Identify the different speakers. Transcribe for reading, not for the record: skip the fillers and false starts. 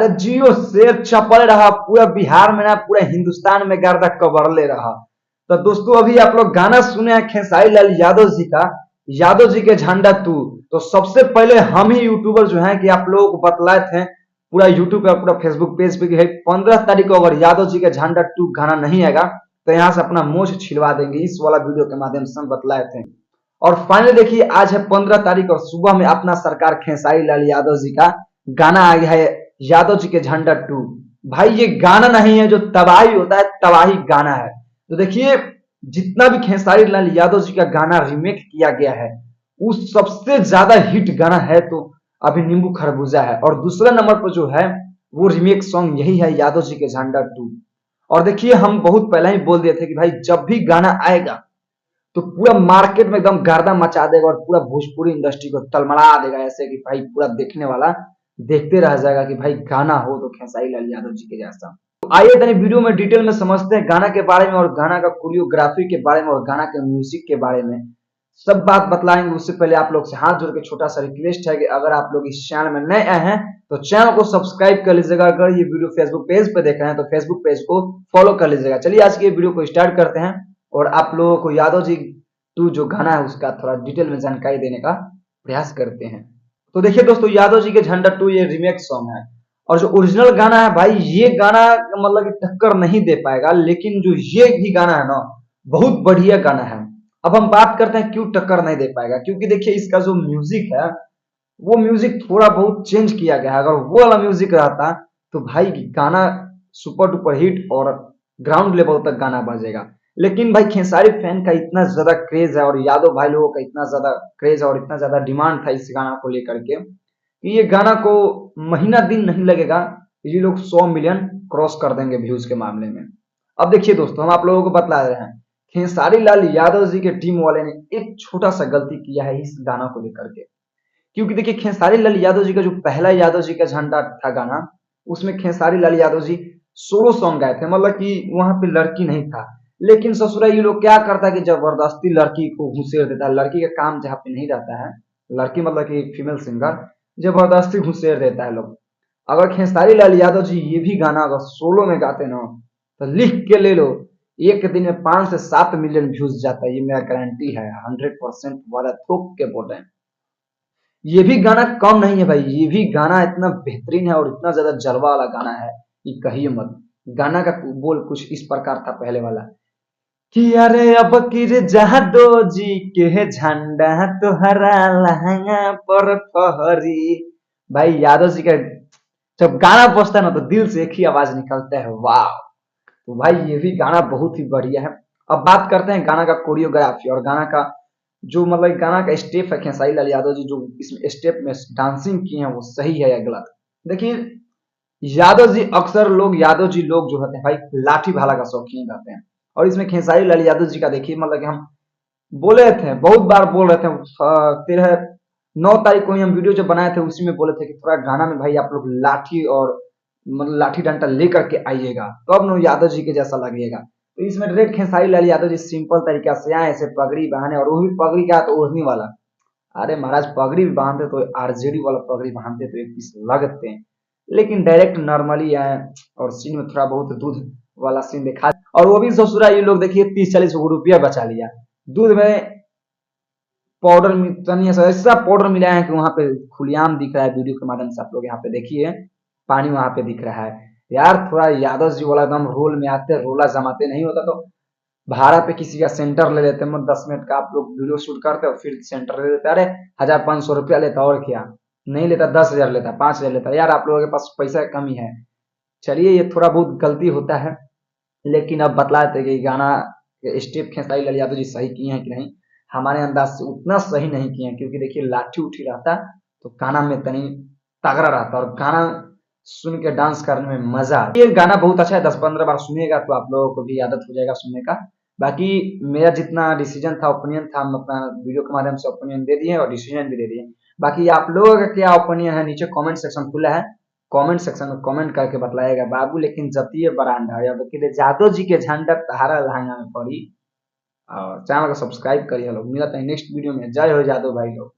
Speaker 1: अरे जियो शेर चपल रहा पूरा बिहार में ना पूरा हिंदुस्तान में गर्दा कबर ले रहा। तो दोस्तों अभी आप लोग गाना सुने हैं खेसारी लाल यादव जी का, यादव जी के झंडा टू। तो सबसे पहले हम ही यूट्यूबर जो हैं कि आप लोगों को बतलाए थे पूरा यूट्यूब पे पूरा फेसबुक पेज पे है 15 तारीख को अगर यादव जी के झंडा टू गाना नहीं आएगा तो यहाँ से अपना मोछ छिलवा देंगे, इस वाला वीडियो के माध्यम से हम बतलाए थे। और फाइनली देखिए आज है 15 तारीख और सुबह में अपना सरकार खेसारी लाल यादव जी का गाना आ गया है, यादव जी के झंडा टू। भाई ये गाना नहीं है जो तबाही होता है, तबाही गाना है। तो देखिए जितना भी खेसारी लाल यादव जी का गाना रीमेक किया गया है उस सबसे ज्यादा हिट गाना है तो अभी नींबू खरबूजा है, और दूसरा नंबर पर जो है वो रीमेक सॉन्ग यही है यादव जी के झंडा टू। और देखिए हम बहुत पहले ही बोल दिए थे कि भाई जब भी गाना आएगा तो पूरा मार्केट में एकदम गर्दा मचा देगा और पूरा भोजपुरी इंडस्ट्री को तलमड़ा देगा, ऐसे कि भाई पूरा देखने वाला देखते रह जाएगा कि भाई गाना हो तो खेसारी लाल यादव जी के जैसा। तो आइए तनी वीडियो में डिटेल में समझते हैं गाना के बारे में और गाना का कोरियोग्राफी के बारे में और गाना के म्यूजिक के बारे में सब बात बतलाएंगे। उससे पहले आप लोग से हाथ जोड़ के छोटा सा रिक्वेस्ट है कि अगर आप लोग इस चैनल में नए आए हैं तो चैनल को सब्सक्राइब कर लीजिएगा। अगर ये वीडियो फेसबुक पेज पे देख रहे हैं तो फेसबुक पेज को फॉलो कर लीजिएगा। चलिए आज की वीडियो को स्टार्ट करते हैं और आप लोगों को यादव जी टू जो गाना है उसका थोड़ा डिटेल में जानकारी देने का प्रयास करते हैं। तो देखिए दोस्तों यादव जी के झंडा टू ये रीमेक सॉन्ग है और जो ओरिजिनल गाना है भाई ये गाना मतलब कि टक्कर नहीं दे पाएगा, लेकिन जो ये भी गाना है ना बहुत बढ़िया गाना है। अब हम बात करते हैं क्यों टक्कर नहीं दे पाएगा, क्योंकि देखिए इसका जो म्यूजिक है वो म्यूजिक थोड़ा बहुत चेंज किया गया है। अगर वो वाला म्यूजिक रहता तो भाई गाना सुपर डुपर हिट और ग्राउंड लेवल तक गाना बजेगा। लेकिन भाई खेसारी फैन का इतना ज्यादा क्रेज है और यादव भाई लोगों का इतना ज्यादा क्रेज है और इतना ज्यादा डिमांड था इस गाना को लेकर के कि ये गाना को महीना दिन नहीं लगेगा ये लोग 100 मिलियन क्रॉस कर देंगे व्यूज के मामले में। अब देखिए दोस्तों हम आप लोगों को बतला रहे हैं खेसारी लाल यादव जी के टीम वाले ने एक छोटा सा गलती किया है इस गाना को लेकर के। क्योंकि देखिए खेसारी लाल यादव जी का जो पहला यादव जी का झंडा था गाना उसमें खेसारी लाल यादव जी सोलो सॉन्ग गाए थे, मतलब कि वहां पे लड़की नहीं था। लेकिन ससुरा ये लोग क्या करता है कि जबरदस्ती लड़की को घुसेड़ देता है, लड़की का काम जहाँ पे नहीं रहता है, लड़की मतलब कि फीमेल सिंगर जबरदस्ती घुसेड़ देता है लोग। अगर खेसारी लाल यादव जी ये भी गाना अगर सोलो में गाते ना तो लिख के ले लो एक दिन में 5 से 7 मिलियन व्यूज जाता है, ये मेरा गारंटी है 100% वाला थोक के बोल रहे हैं। ये भी गाना कम नहीं है भाई, ये भी गाना इतना बेहतरीन है और इतना ज्यादा जलवा वाला गाना है कि कहिए मत। गाना का बोल कुछ इस प्रकार था पहले वाला कि अरे अब किर जादो जी के झंडा तोहरा लहंगा पर फहरी। भाई यादव जी का जब गाना बजता है ना तो दिल से एक ही आवाज निकलता है वाह। तो भाई ये भी गाना बहुत ही बढ़िया है। अब बात करते हैं गाना का कोरियोग्राफी और गाना का जो मतलब गाना का स्टेप है खेसारी लाल यादव जी जो इसमें स्टेप में डांसिंग किए हैं वो सही है या गलत। देखिए यादव जी अक्सर लोग यादव जी लोग जो होते हैं भाई लाठी भाला का शौकीन रहते हैं और इसमें खेसारी लाल यादव जी का देखिए मतलब कि हम बोले थे बहुत बार बोल रहे थे 9 तारीख को ही हम वीडियो जो बनाए थे उसी में बोले थे कि थोड़ा गाना में भाई आप लोग लाठी और मतलब लाठी डंडा लेकर के आइएगा तो अब नो यादव जी के जैसा लगेगा। तो इसमें डायरेक्ट खेसारी लाल यादव जी सिंपल तरीका से आए ऐसे पगड़ी बहाने, और वो भी पगड़ी क्या तो ओढ़नी वाला। अरे महाराज पगड़ी भी बांधते तो आरजेडी वाला पगड़ी बांधते तो एक पीस लगते हैं, लेकिन डायरेक्ट नॉर्मली आए और सीन में थोड़ा बहुत दूध वाला सीन दिखा और वो भी ससुरा ये लोग देखिए 30-40 रुपया बचा लिया। दूध में पाउडर ऐसा पाउडर मिलाया है कि वहां पे खुलेआम दिख रहा है, वीडियो के माध्यम से आप लोग यहाँ पे देखिए पानी वहां पे दिख रहा है। यार थोड़ा यादव जी वाला एकदम रोल में आते रोला जमाते, नहीं होता तो भाड़ा पे किसी का सेंटर ले लेते, मतलब 10 मिनट का आप लोग वीडियो शूट करते और फिर सेंटर ले लेते। अरे 1500 रुपया लेता और क्या नहीं लेता, 10,000 लेता, 5,000 लेता। यार आप लोगों के पास पैसा कमी है। चलिए ये थोड़ा बहुत गलती होता है, लेकिन अब बतलाते कि गाना स्टेप खेसारी लाल यादव जी सही किए हैं कि नहीं। हमारे अंदाज से उतना सही नहीं किए हैं क्योंकि देखिए लाठी उठी रहता तो गाना में तनी तगड़ा रहता और गाना सुन के डांस करने में मजा आता। ये गाना बहुत अच्छा है, 10-15 बार सुनिएगा तो आप लोगों को भी आदत हो जाएगा सुनने का। बाकी मेरा जितना डिसीजन था ओपिनियन था हम अपना वीडियो के माध्यम से ओपिनियन दे दिए और डिसीजन भी दे दिए। बाकी आप लोगों का क्या ओपिनियन है नीचे कमेंट सेक्शन खुला है, कमेंट सेक्शन में कमेंट करके बतलाएगा बाबू। लेकिन जतिये बरांडा या जादव जी के झंडा तहारा लहंगा में पड़ी। और चैनल को सब्सक्राइब करिए लोग। मिलता है नेक्स्ट वीडियो में। जय हो जादव भाई लोग।